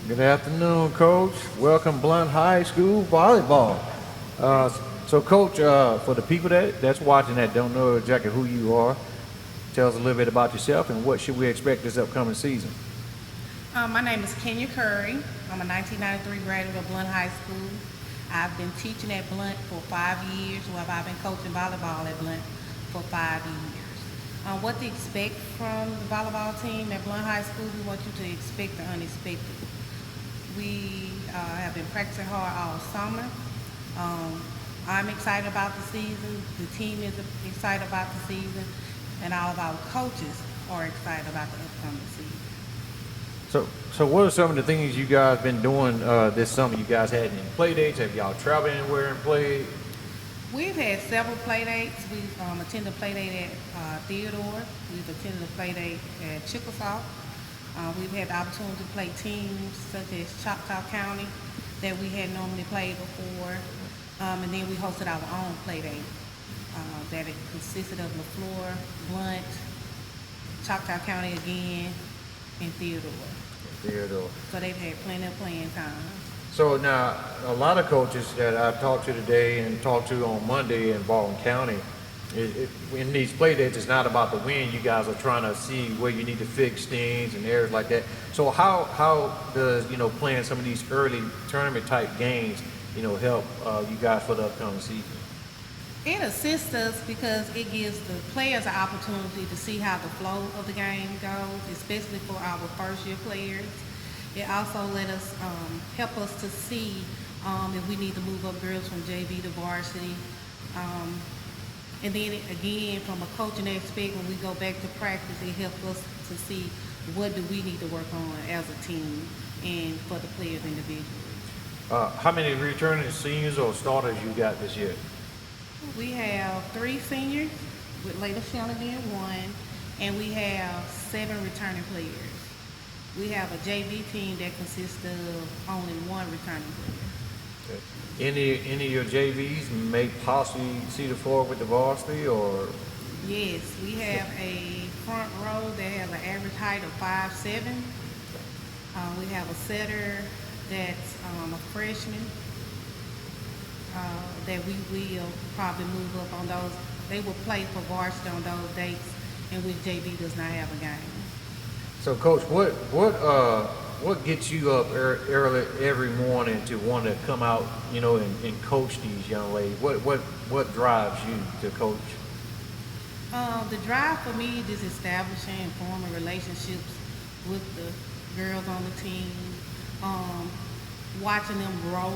Good afternoon, Coach. Welcome, Blount High School Volleyball. Uh, so, Coach, for the people that's watching that don't know exactly who you are, tell us a little bit about yourself and what should we expect this upcoming season. My name is Kenya Curry. I'm a 1993 graduate of Blount High School. I've been teaching at Blount for 5 years, while I've been coaching volleyball at Blount for 5 years. What to expect from the volleyball team at Blount High School? We want you to expect the unexpected. We have been practicing hard all summer. I'm excited about the season. The team is excited about the season, and all of our coaches are excited about the upcoming season. So, what are some of the things you guys been doing this summer? You guys had any play dates? Have y'all traveled anywhere and played? We've had several play dates. We've attended a play date at Theodore. We've attended a play date at Chickasaw. We've had the opportunity to play teams such as Choctaw County that we had normally played before. And then we hosted our own play date that it consisted of LaFleur, Blount, Choctaw County again, and Theodore. So they've had plenty of playing time. So now, a lot of coaches that I've talked to today and talked to on Monday in Baldwin County, in these play dates, it's not about the win. You guys are trying to see where you need to fix things and areas like that. So how does playing some of these early tournament type games help you guys for the upcoming season? It assists us because it gives the players an opportunity to see how the flow of the game goes, especially for our first year players. It also help us to see if we need to move up girls from JV to varsity. And then again, from a coaching aspect, when we go back to practice, it helps us to see what do we need to work on as a team and for the players individually. How many returning seniors or starters you got this year? We have 3 seniors, with Layla Shannon being 1, and we have 7 returning players. We have a JV team that consists of only 1 returning player. Okay. Any of your JVs may possibly see the floor with the varsity, or? Yes, we have a front row that has an average height of 5'7". We have a setter that's a freshman that we will probably move up on those. They will play for varsity on those dates in which JV does not have a game. So, Coach, what gets you up early every morning to want to come out, and coach these young ladies? What drives you to coach? The drive for me is establishing and forming relationships with the girls on the team, watching them grow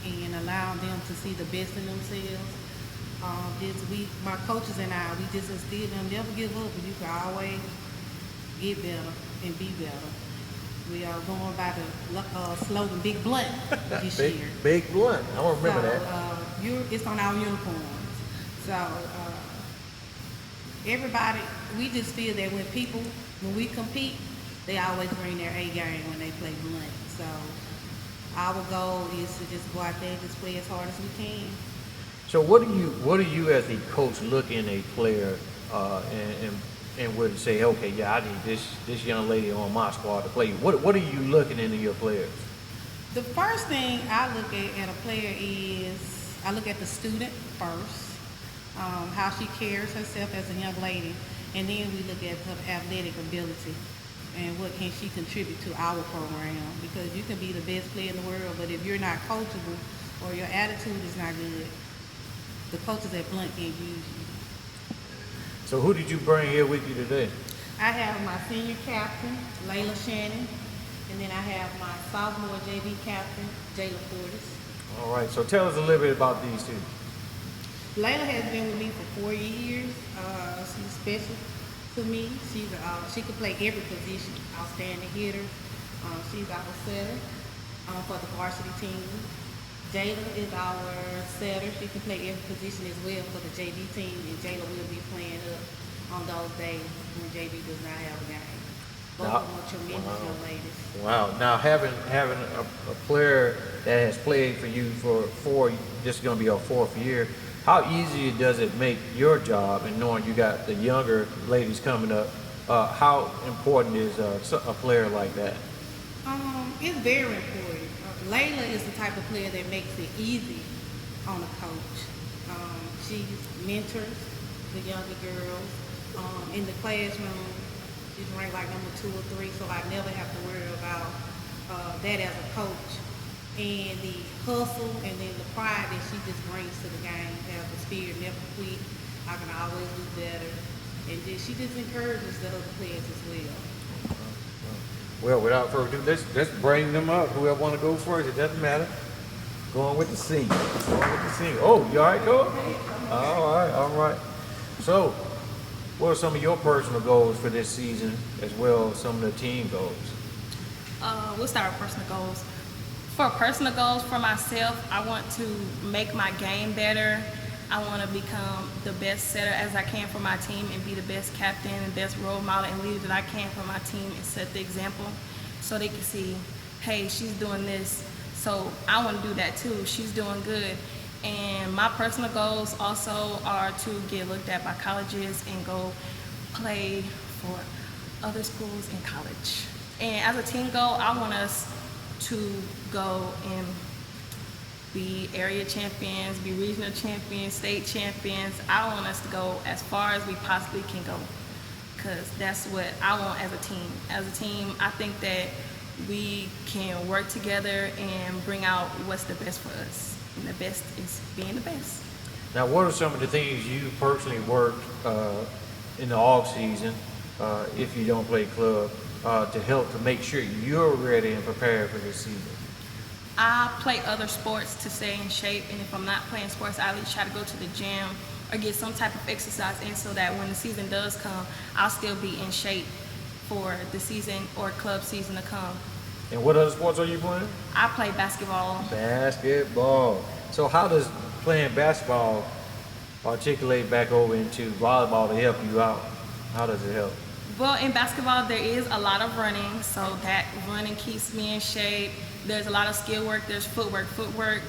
and allowing them to see the best in themselves. My coaches and I, we just instill them, never give up, and you can always get better and be better. We are going by the slogan, Big Blunt, this year. Big Blunt, I don't remember that. It's on our uniforms. So everybody, we just feel that when we compete, they always bring their A game when they play Blunt. So our goal is to just go out there and just play as hard as we can. So what do you as a coach look in a player and would say, okay, yeah, I need this young lady on my squad to play? What are you looking into your players? The first thing I look at a player is I look at the student first, how she carries herself as a young lady, and then we look at her athletic ability and what can she contribute to our program. Because you can be the best player in the world, but if you're not coachable or your attitude is not good, the coaches at Blount can't use you. So who did you bring here with you today? I have my senior captain, Layla Shannon, and then I have my sophomore JV captain, Jayla Fortis. All right, so tell us a little bit about these two. Layla has been with me for 4 years. She's special to me. She can play every position. Outstanding hitter. She's our setter for the varsity team. Jayla is our setter. She can play every position as well for the JV team, and Jayla will be playing up on those days when JV does not have a game. Both of them are tremendous young ladies. Wow. Now having a player that has played for you for this is going to be our 4th year, how easy does it make your job in knowing you got the younger ladies coming up? How important is a player like that? It's very important. Layla is the type of player that makes it easy on a coach. She mentors the younger girls. In the classroom, she's ranked like number 2 or 3, so I never have to worry about that as a coach. And the hustle and then the pride that she just brings to the game, have the spirit, never quit. I can always do better. And she just encourages the other players as well. Well, without further ado, let's bring them up. Whoever want to go first, it doesn't matter. Going with the scene. Going with the scene. Oh, you all right, Cole? All right. So, what are some of your personal goals for this season, as well as some of the team goals? We'll start with personal goals. For personal goals for myself, I want to make my game better. I want to become the best setter as I can for my team and be the best captain and best role model and leader that I can for my team and set the example so they can see, hey, she's doing this, so I want to do that too. She's doing good. And my personal goals also are to get looked at by colleges and go play for other schools in college. And as a team goal, I want us to go and be area champions, be regional champions, state champions. I want us to go as far as we possibly can go, because that's what I want as a team. As a team, I think that we can work together and bring out what's the best for us. And the best is being the best. Now, what are some of the things you personally worked in the off season, if you don't play club, to help to make sure you're ready and prepared for this season? I play other sports to stay in shape, and if I'm not playing sports, I at least try to go to the gym or get some type of exercise in so that when the season does come, I'll still be in shape for the season or club season to come. And what other sports are you playing? I play basketball. Basketball. So how does playing basketball articulate back over into volleyball to help you out? How does it help? Well, in basketball, there is a lot of running, so that running keeps me in shape. There's a lot of skill work, there's footwork. Footwork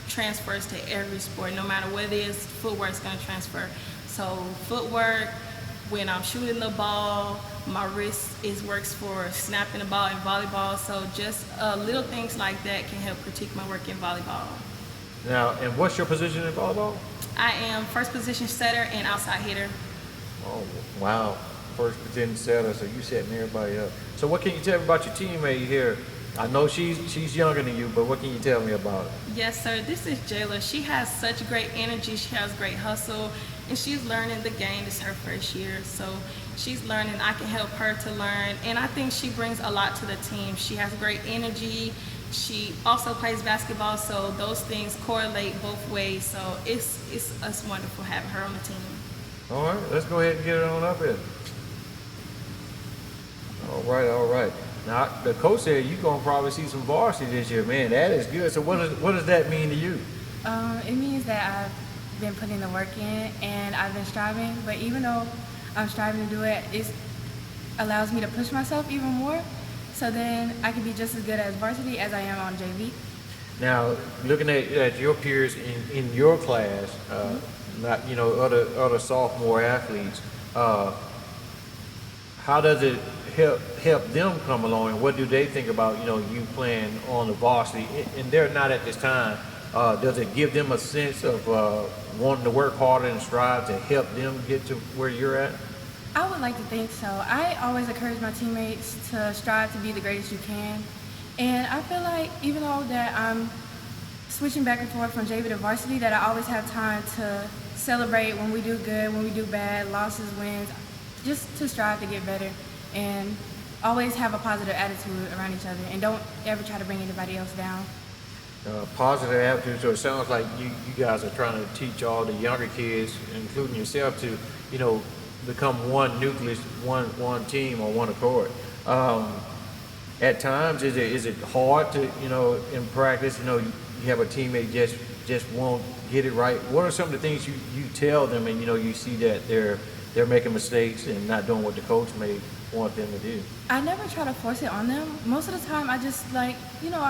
transfers to every sport. No matter what it is, footwork is going to transfer. So footwork, when I'm shooting the ball, my wrist works for snapping the ball in volleyball. So just little things like that can help critique my work in volleyball. Now, and what's your position in volleyball? I am first position setter and outside hitter. Oh, wow. First position setter, so you setting everybody up. So what can you tell me about your teammate here? I know she's younger than you, but what can you tell me about her? Yes, sir. This is Jayla. She has such great energy. She has great hustle, and she's learning the game. This is her first year, so she's learning. I can help her to learn, and I think she brings a lot to the team. She has great energy. She also plays basketball, so those things correlate both ways. So it's wonderful having her on the team. All right, let's go ahead and get it on up here. All right. Now, the coach said you're going to probably see some varsity this year. Man, that is good. So what does that mean to you? It means that I've been putting the work in and I've been striving, but even though I'm striving to do it, it allows me to push myself even more, so then I can be just as good as varsity as I am on JV. Now, looking at your peers in your class, not other sophomore athletes, how does it help them come along, and what do they think about you playing on the varsity? And they're not at this time. Does it give them a sense of wanting to work harder and strive to help them get to where you're at? I would like to think so. I always encourage my teammates to strive to be the greatest you can. And I feel like even though that I'm switching back and forth from JV to varsity, that I always have time to celebrate when we do good, when we do bad, losses, wins, just to strive to get better and always have a positive attitude around each other and don't ever try to bring anybody else down. Positive attitude, so it sounds like you guys are trying to teach all the younger kids, including yourself, to become one nucleus, one team or one accord. At times, is it hard to in practice? You have a teammate just won't get it right. What are some of the things you tell them, and you see that they're making mistakes and not doing what the coach may want them to do? I never try to force it on them. Most of the time I just I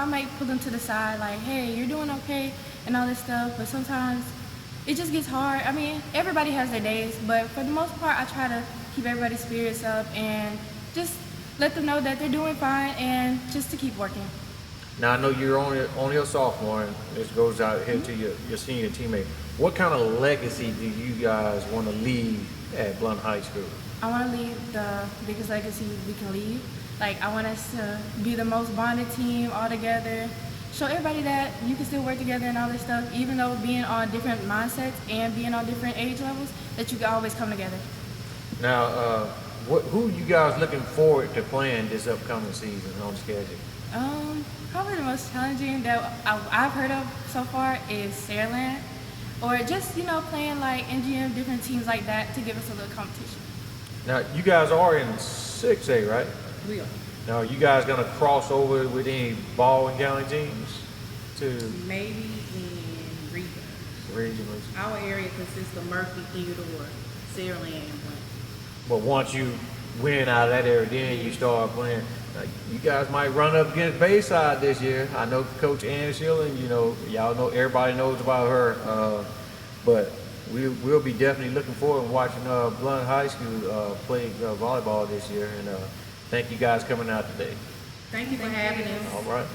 might pull them to the side like, hey, you're doing okay and all this stuff, but sometimes it just gets hard. I mean, everybody has their days, but for the most part I try to keep everybody's spirits up and just let them know that they're doing fine and just to keep working. Now, I know you're only a sophomore, and this goes out here to your senior teammate. What kind of legacy do you guys want to leave at Blount High School? I want to leave the biggest legacy we can leave. Like, I want us to be the most bonded team all together. Show everybody that you can still work together and all this stuff, even though being on different mindsets and being on different age levels, that you can always come together. Now, who you guys looking forward to playing this upcoming season on the schedule? Probably the most challenging that I've heard of so far is Saraland, or just, playing like NGM, different teams like that to give us a little competition. Now, you guys are in 6A, right? We are. Now, are you guys going to cross over with any Baldwin County teams to Maybe in regions. regionals? Our area consists of Murphy, Theodore, Saraland, and Blount. But once you win out of that area, then you start playing. You guys might run up against Bayside this year. I know Coach Ann Schilling, y'all know, everybody knows about her. But we'll be definitely looking forward to watching Blount High School play volleyball this year. And thank you guys coming out today. Thank you for having us. All right.